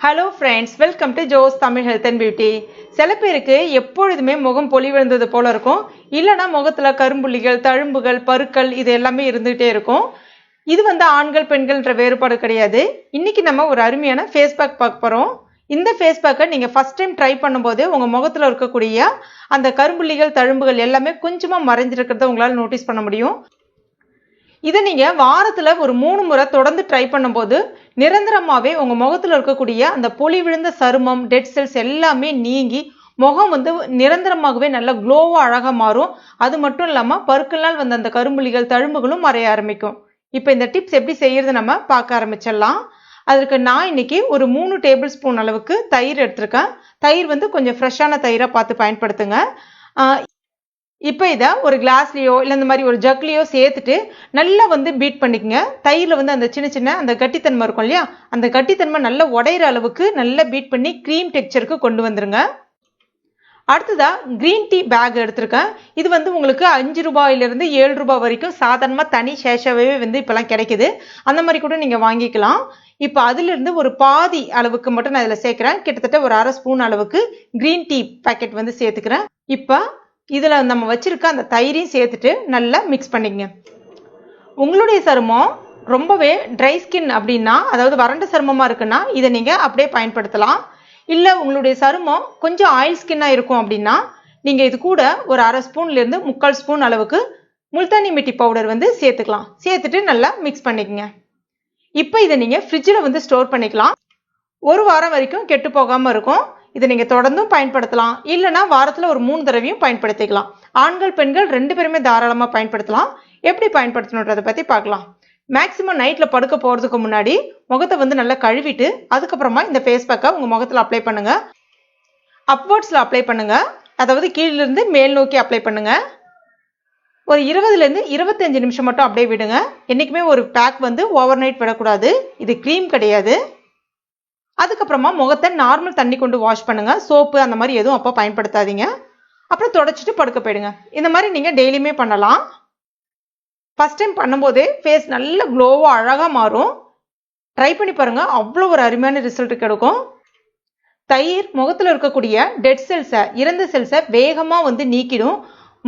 Hello friends, welcome to Jo's Tamil health and beauty. சில பேருக்கு எப்பொழுதுமே முகம் பொலிவிழந்தது போல இருக்கும், இல்லைனா முகத்தில் கரும்புள்ளிகள், தழும்புகள், பருக்கள் இது எல்லாமே இருந்துகிட்டே இருக்கும். இது ஆண்கள் பெண்கள்ன்ற வேறுபாடு கிடையாது. இன்னைக்கு நம்ம ஒரு அருமையான ஃபேஸ் பேக் பார்க்க போகிறோம். இந்த ஃபேஸ் பேக்கை நீங்கள் ஃபஸ்ட் டைம் ட்ரை பண்ணும்போது உங்கள் முகத்தில் இருக்கக்கூடிய அந்த கரும்புள்ளிகள், தழும்புகள் எல்லாமே கொஞ்சமாக மறைஞ்சிருக்கிறத உங்களால் நோட்டீஸ் பண்ண முடியும். இதை நீங்கள் வாரத்தில் ஒரு 3 முறை தொடர்ந்து ட்ரை பண்ணும்போது நிரந்தரமாகவே உங்கள் முகத்தில் இருக்கக்கூடிய அந்த பொலி விழுந்த சருமம், டெட் செல்ஸ் எல்லாமே நீங்கி முகம் நிரந்தரமாகவே நல்ல க்ளோவாக அழகாக மாறும். அது மட்டும் இல்லாமல் பருக்களால் வந்த அந்த கரும்புள்ளிகள், தழும்புகளும் மறைய ஆரம்பிக்கும். இப்போ இந்த டிப்ஸ் எப்படி செய்யறது நம்ம பார்க்க ஆரம்பிச்சிடலாம். அதற்கு நான் இன்னைக்கு ஒரு 3 டேபிள் ஸ்பூன் அளவுக்கு தயிர் எடுத்திருக்கேன். தயிர் கொஞ்சம் ஃப்ரெஷ்ஷான தயிராக பார்த்து பயன்படுத்துங்க. இப்போ இதை ஒரு கிளாஸ்லேயோ இல்லை இந்த மாதிரி ஒரு ஜக்லேயோ சேர்த்துட்டு நல்லா பீட் பண்ணிக்கங்க. தயிரில் அந்த சின்ன சின்ன அந்த கட்டித்தன்மை இருக்கும் இல்லையா, அந்த கட்டித்தன்மை நல்லா உடையிற அளவுக்கு நல்லா பீட் பண்ணி க்ரீம் டெக்ஸ்சருக்கு கொண்டு வந்துருங்க. அடுத்ததாக க்ரீன் டீ பேக் எடுத்திருக்கேன். இது உங்களுக்கு 5 ரூபாயிலிருந்து 7 ரூபாய் வரைக்கும் சாதாரணமாக தனி சேஷாவே இப்போலாம் கிடைக்குது. அந்த மாதிரி கூட நீங்கள் வாங்கிக்கலாம். இப்போ அதிலிருந்து ஒரு பாதி அளவுக்கு மட்டும் நான் இதில் சேர்க்குறேன். கிட்டத்தட்ட ஒரு 1/2 ஸ்பூன் அளவுக்கு க்ரீன் டீ பேக்கெட் சேர்த்துக்கிறேன். இப்போ இதில் நம்ம வச்சிருக்க அந்த தயிரையும் சேர்த்துட்டு நல்லா மிக்ஸ் பண்ணிக்கங்க. உங்களுடைய சருமம் ரொம்பவே ட்ரை ஸ்கின் அப்படின்னா, அதாவது வறண்ட சருமமாக இருக்குன்னா இதை நீங்கள் அப்படியே பயன்படுத்தலாம். இல்லை உங்களுடைய சருமம் கொஞ்சம் ஆயில் ஸ்கின்னாக இருக்கும் அப்படின்னா நீங்கள் இது கூட ஒரு 1/2 ஸ்பூன்லேருந்து 3/4 ஸ்பூன் அளவுக்கு முல்தானி மிட்டி பவுடர் சேர்த்துக்கலாம். சேர்த்துட்டு நல்லா மிக்ஸ் பண்ணிக்கங்க. இப்போ இதை நீங்கள் ஃப்ரிட்ஜில் ஸ்டோர் பண்ணிக்கலாம். 1 வாரம் வரைக்கும் கெட்டு போகாமல் இருக்கும். இதை நீங்கள் தொடர்ந்தும் பயன்படுத்தலாம், இல்லைனா வாரத்தில் ஒரு 3 தடவையும் பயன்படுத்திக்கலாம். ஆண்கள் பெண்கள் 2 பேருமே தாராளமாக பயன்படுத்தலாம். எப்படி பயன்படுத்தணுன்றதை பற்றி பார்க்கலாம். மேக்ஸிமம் நைட்டில் படுக்க போகிறதுக்கு முன்னாடி முகத்தை நல்லா கழுவிட்டு அதுக்கப்புறமா இந்த ஃபேஸ் பேக்கை உங்கள் முகத்தில் அப்ளை பண்ணுங்க. அப்வர்ட்ஸில் அப்ளை பண்ணுங்க, அதாவது கீழிருந்து மேல் நோக்கி அப்ளை பண்ணுங்க. ஒரு 20லேருந்து 25 நிமிஷம் மட்டும் அப்படியே விடுங்க. என்றைக்குமே ஒரு பேக் ஓவர் நைட் விடக்கூடாது. இது க்ரீம் கிடையாது. அதுக்கப்புறமா முகத்தை நார்மல் தண்ணி கொண்டு வாஷ் பண்ணுங்க. சோப்பு அந்த மாதிரி எதுவும் அப்போ பயன்படுத்தாதீங்க. அப்புறம் தொடச்சிட்டு படுக்க போயிடுங்க. இந்த மாதிரி நீங்கள் டெய்லியுமே பண்ணலாம். ஃபர்ஸ்ட் டைம் பண்ணும்போதே ஃபேஸ் நல்ல க்ளோவாக அழகாக மாறும். ட்ரை பண்ணி பாருங்க, அவ்வளோ ஒரு அருமையான ரிசல்ட் கிடைக்கும். தயிர் முகத்தில் இருக்கக்கூடிய டெட் செல்ஸை, இறந்த செல்ஸை வேகமாக நீக்கிடும்.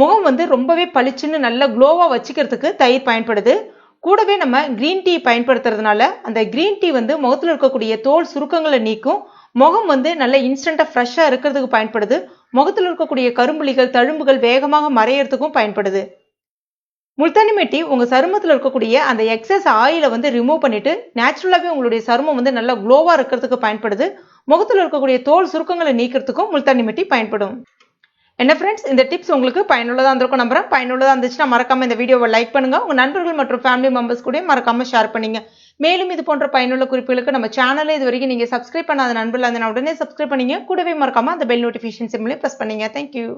முகம் ரொம்பவே பளிச்சுன்னு நல்ல க்ளோவாக வச்சுக்கிறதுக்கு தயிர் பயன்படுது. கூடவே நம்ம க்ரீன் டீ பயன்படுத்துறதுனால அந்த க்ரீன் டீ முகத்தில் இருக்கக்கூடிய தோல் சுருக்கங்களை நீக்கும். முகம் நல்ல இன்ஸ்டண்ட்டாக ஃப்ரெஷ்ஷாக இருக்கிறதுக்கு பயன்படுது. முகத்தில் இருக்கக்கூடிய கரும்புள்ளிகள், தழும்புகள் வேகமாக மறையறதுக்கும் பயன்படுது. முல்தானி மிட்டி உங்கள் சருமத்தில் இருக்கக்கூடிய அந்த எக்ஸஸ் ஆயிலை ரிமூவ் பண்ணிட்டு நேச்சுரலாகவே உங்களுடைய சருமம் நல்லா க்ளோவாக இருக்கிறதுக்கு பயன்படுது. முகத்தில் இருக்கக்கூடிய தோல் சுருக்கங்களை நீக்கிறதுக்கும் முல்தானி மிட்டி பயன்படும். என்ன ஃப்ரெண்ட்ஸ், இந்த டிப்ஸ் உங்களுக்கு பயனுள்ளதாக இருந்திருக்கும் நம்புறேன். பயனுள்ளதாக இருந்துச்சுன்னா மறக்காம இந்த வீடியோவை லைக் பண்ணுங்க. உங்கள் நண்பர்கள் மற்றும் ஃபேமிலி மெம்பர்ஸ் கூட மறக்காம ஷேர் பண்ணுங்க. மேலும் இது போன்ற பயனுள்ள குறிப்புகளுக்கு நம்ம சேனலை இது வரைக்கும் நீங்கள் சப்ஸ்கிரைப் பண்ணாத நண்பர்கள் உடனே சப்ஸ்கிரைப் பண்ணீங்க. கூடவே மறக்காம அந்த பெல் நோட்டிஃபிகேஷன் சிம்லையும் ப்ரெஸ் பண்ணீங்க. தேங்க்யூ.